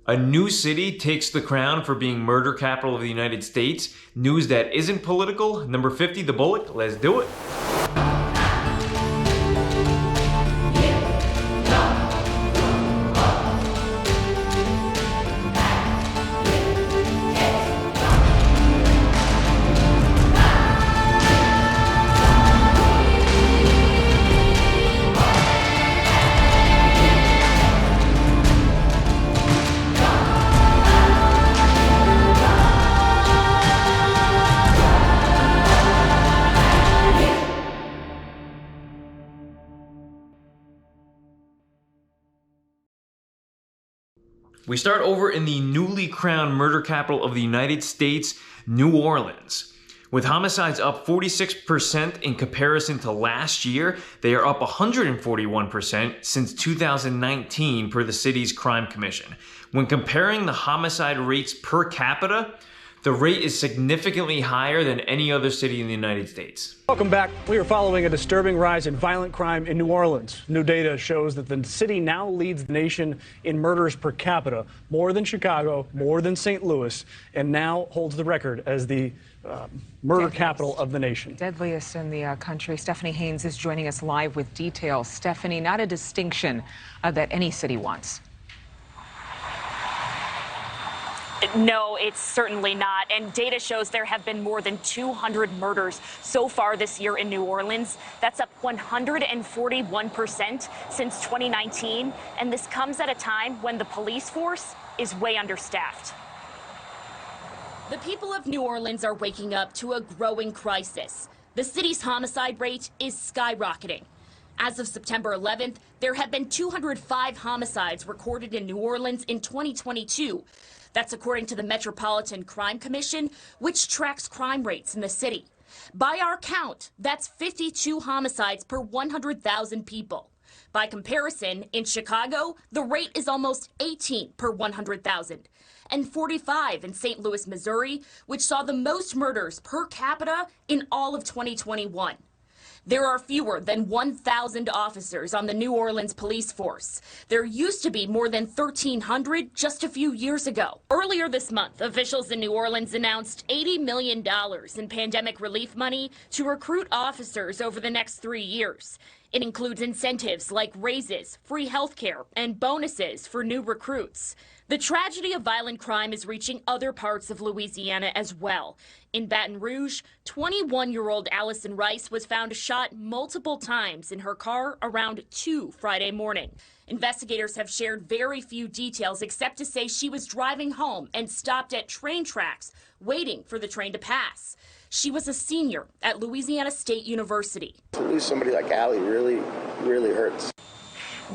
A new city takes the crown for being murder capital of the United States. News that isn't political. Number 50, the bullet. Let's do it. We start over in the newly crowned murder capital of the United States, New Orleans. With homicides up 46% in comparison to last year, they are up 141% since 2019 per the city's crime commission. When comparing the homicide rates per capita, the rate is significantly higher than any other city in the United States. Welcome back. We are following a disturbing rise in violent crime in New Orleans. New data shows that the city now leads the nation in murders per capita, more than Chicago, more than St. Louis, and now holds the record as the murder capital of the nation. Deadliest in the country. Stephanie Haynes is joining us live with details. Stephanie, not a distinction that any city wants. No, it's certainly not. And data shows there have been more than 200 murders so far this year in New Orleans. That's up 141% since 2019. And this comes at a time when the police force is way understaffed. The people of New Orleans are waking up to a growing crisis. The city's homicide rate is skyrocketing. As of September 11th, there have been 205 homicides recorded in New Orleans in 2022. That's according to the Metropolitan Crime Commission, which tracks crime rates in the city. By our count, that's 52 homicides per 100,000 people. By comparison, in Chicago, the rate is almost 18 per 100,000, and 45 in St. Louis, Missouri, which saw the most murders per capita in all of 2021. There are fewer than 1,000 officers on the New Orleans police force. There used to be more than 1,300 just a few years ago. Earlier this month, officials in New Orleans announced $80 million in pandemic relief money to recruit officers over the next 3 years. It includes incentives like raises, free health care, and bonuses for new recruits. The tragedy of violent crime is reaching other parts of Louisiana as well. In Baton Rouge, 21-year-old Allison Rice was found shot multiple times in her car around 2 Friday morning. Investigators have shared very few details except to say she was driving home and stopped at train tracks, waiting for the train to pass. She was a senior at Louisiana State University. To lose somebody like Allie really hurts.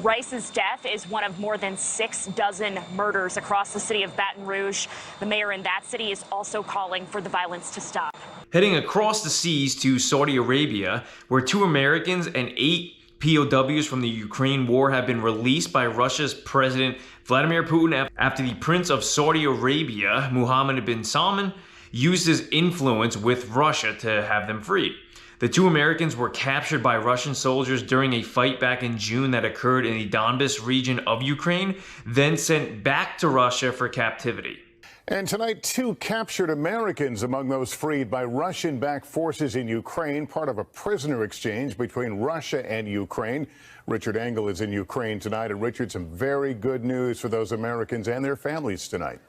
Rice's death is one of more than 6 dozen murders across the city of Baton Rouge. The mayor in that city is also calling for the violence to stop. Heading across the seas to Saudi Arabia, where 2 Americans and 8 POWs from the Ukraine war have been released by Russia's President Vladimir Putin after the Prince of Saudi Arabia, Mohammed bin Salman, used his influence with Russia to have them freed. The 2 Americans were captured by Russian soldiers during a fight back in June that occurred in the Donbas region of Ukraine, then sent back to Russia for captivity. And tonight, 2 captured Americans among those freed by Russian-backed forces in Ukraine, part of a prisoner exchange between Russia and Ukraine. Richard Engel is in Ukraine tonight. And Richard, some very good news for those Americans and their families tonight.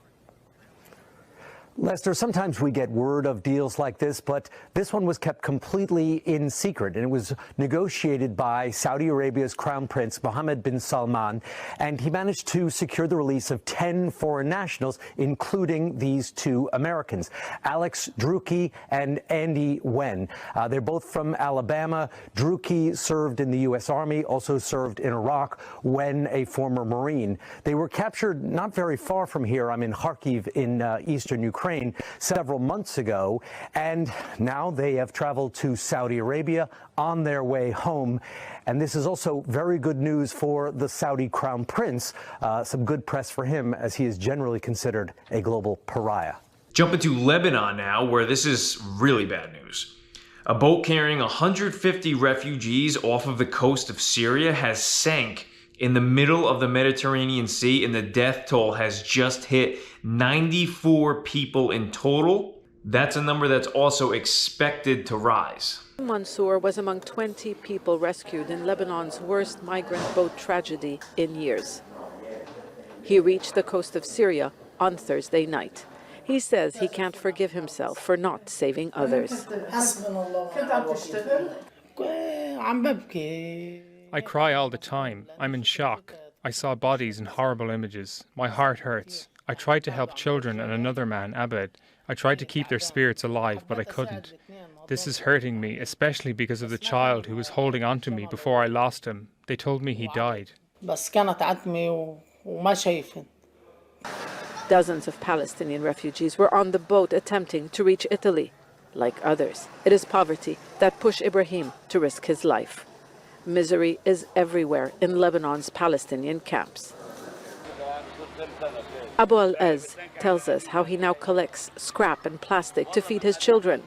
Lester, sometimes we get word of deals like this, but this one was kept completely in secret, and it was negotiated by Saudi Arabia's Crown Prince Mohammed bin Salman, and he managed to secure the release of 10 foreign nationals, including these 2 Americans, Alex Druki and Andy Wen. They're both from Alabama. Druki served in the U.S. Army, also served in Iraq, Wen a former Marine. They were captured not very far from here. I'm in Kharkiv in eastern Ukraine several months ago, and now they have traveled to Saudi Arabia on their way home. And this is also very good news for the Saudi Crown Prince. Some good press for him, as he is generally considered a global pariah. Jumping to Lebanon now, where this is really bad news. A boat carrying 150 refugees off of the coast of Syria has sank in the middle of the Mediterranean Sea, and the death toll has just hit 94 people in total. That's a number that's also expected to rise. Mansour was among 20 people rescued in Lebanon's worst migrant boat tragedy in years. He reached the coast of Syria on Thursday night. He says he can't forgive himself for not saving others. I cry all the time. I'm in shock. I saw bodies and horrible images. My heart hurts. I tried to help children and another man, Abed. I tried to keep their spirits alive, but I couldn't. This is hurting me, especially because of the child who was holding on to me before I lost him. They told me he died. Dozens of Palestinian refugees were on the boat attempting to reach Italy. Like others, it is poverty that pushed Ibrahim to risk his life. Misery is everywhere in Lebanon's Palestinian camps. Abu al-Ez tells us how he now collects scrap and plastic to feed his children.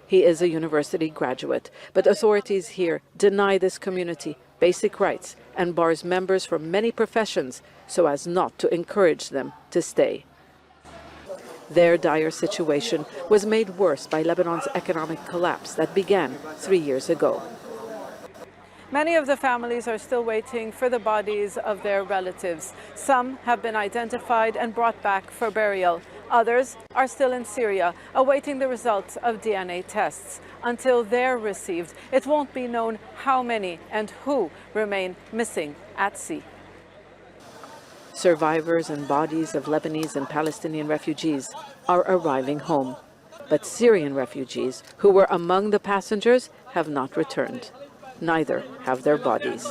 He is a university graduate, but authorities here deny this community basic rights and bars members from many professions so as not to encourage them to stay. Their dire situation was made worse by Lebanon's economic collapse that began 3 years ago. Many of the families are still waiting for the bodies of their relatives. Some have been identified and brought back for burial. Others are still in Syria, awaiting the results of DNA tests. Until they're received, it won't be known how many and who remain missing at sea. Survivors and bodies of Lebanese and Palestinian refugees are arriving home. But Syrian refugees who were among the passengers have not returned. Neither have their bodies.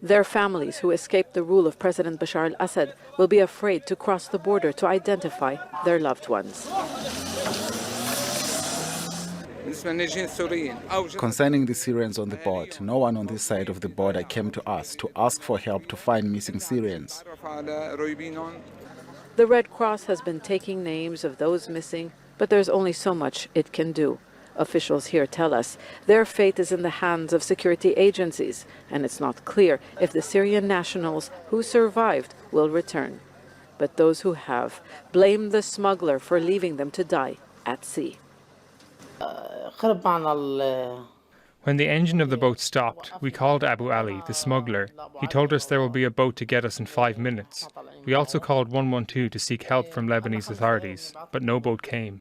Their families who escaped the rule of President Bashar al-Assad will be afraid to cross the border to identify their loved ones. Concerning the Syrians on the boat, no one on this side of the border came to us to ask for help to find missing Syrians. The Red Cross has been taking names of those missing, but there's only so much it can do. Officials here tell us their fate is in the hands of security agencies, and it's not clear if the Syrian nationals who survived will return. But those who have blame the smuggler for leaving them to die at sea. When the engine of the boat stopped, we called Abu Ali, the smuggler. He told us there will be a boat to get us in 5 minutes. We also called 112 to seek help from Lebanese authorities, but no boat came.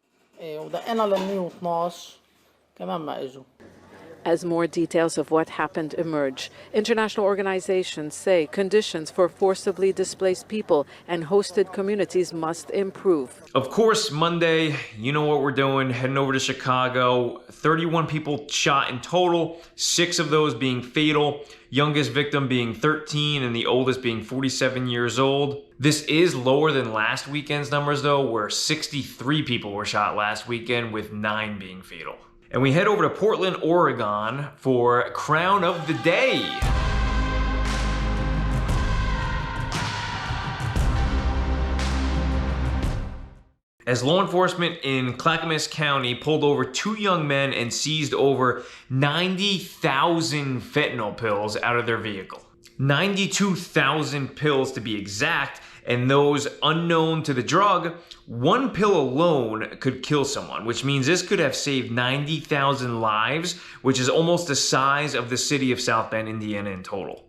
As more details of what happened emerge, international organizations say conditions for forcibly displaced people and hosted communities must improve. Of course, Monday, you know what we're doing, heading over to Chicago. 31 people shot in total, 6 of those being fatal, youngest victim being 13 and the oldest being 47 years old. This is lower than last weekend's numbers though, where 63 people were shot last weekend with 9 being fatal. And we head over to Portland, Oregon for Crown of the Day. As law enforcement in Clackamas County pulled over 2 young men and seized over 90,000 fentanyl pills out of their vehicle. 92,000 pills to be exact, and those unknown to the drug, 1 pill alone could kill someone, which means this could have saved 90,000 lives, which is almost the size of the city of South Bend, Indiana in total.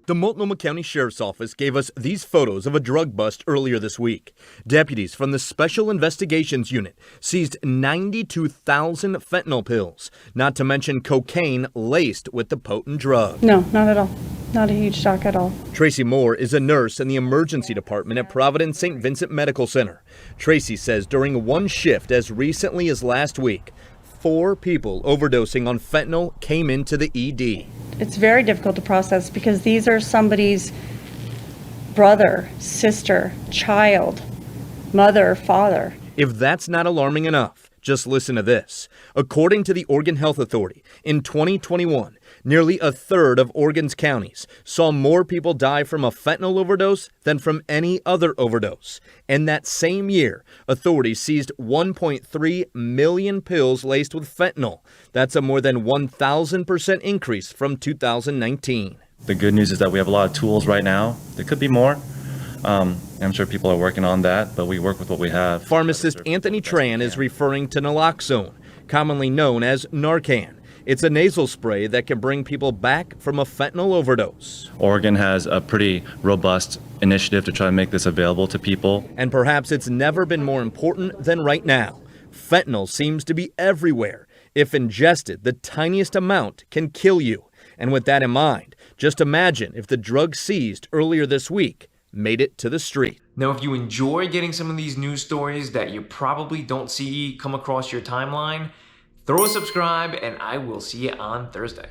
The Multnomah County Sheriff's Office gave us these photos of a drug bust earlier this week. Deputies from the Special Investigations Unit seized 92,000 fentanyl pills, not to mention cocaine laced with the potent drug. No, not at all. Not a huge shock at all. Tracy Moore is a nurse in the emergency department at Providence St. Vincent Medical Center. Tracy says during one shift as recently as last week, 4 people overdosing on fentanyl came into the ED. It's very difficult to process because these are somebody's brother, sister, child, mother, father. If that's not alarming enough, just listen to this. According to the Oregon Health Authority, in 2021, nearly a third of Oregon's counties saw more people die from a fentanyl overdose than from any other overdose. And that same year, authorities seized 1.3 million pills laced with fentanyl. That's a more than 1,000% increase from 2019. The good news is that we have a lot of tools right now. There could be more. I'm sure people are working on that, but we work with what we have. Pharmacist Anthony Tran is referring to naloxone, commonly known as Narcan. It's a nasal spray that can bring people back from a fentanyl overdose. Oregon has a pretty robust initiative to try to make this available to people. And perhaps it's never been more important than right now. Fentanyl seems to be everywhere. If ingested, the tiniest amount can kill you. And with that in mind, just imagine if the drug seized earlier this week made it to the street. Now, if you enjoy getting some of these news stories that you probably don't see come across your timeline, throw a subscribe and I will see you on Thursday.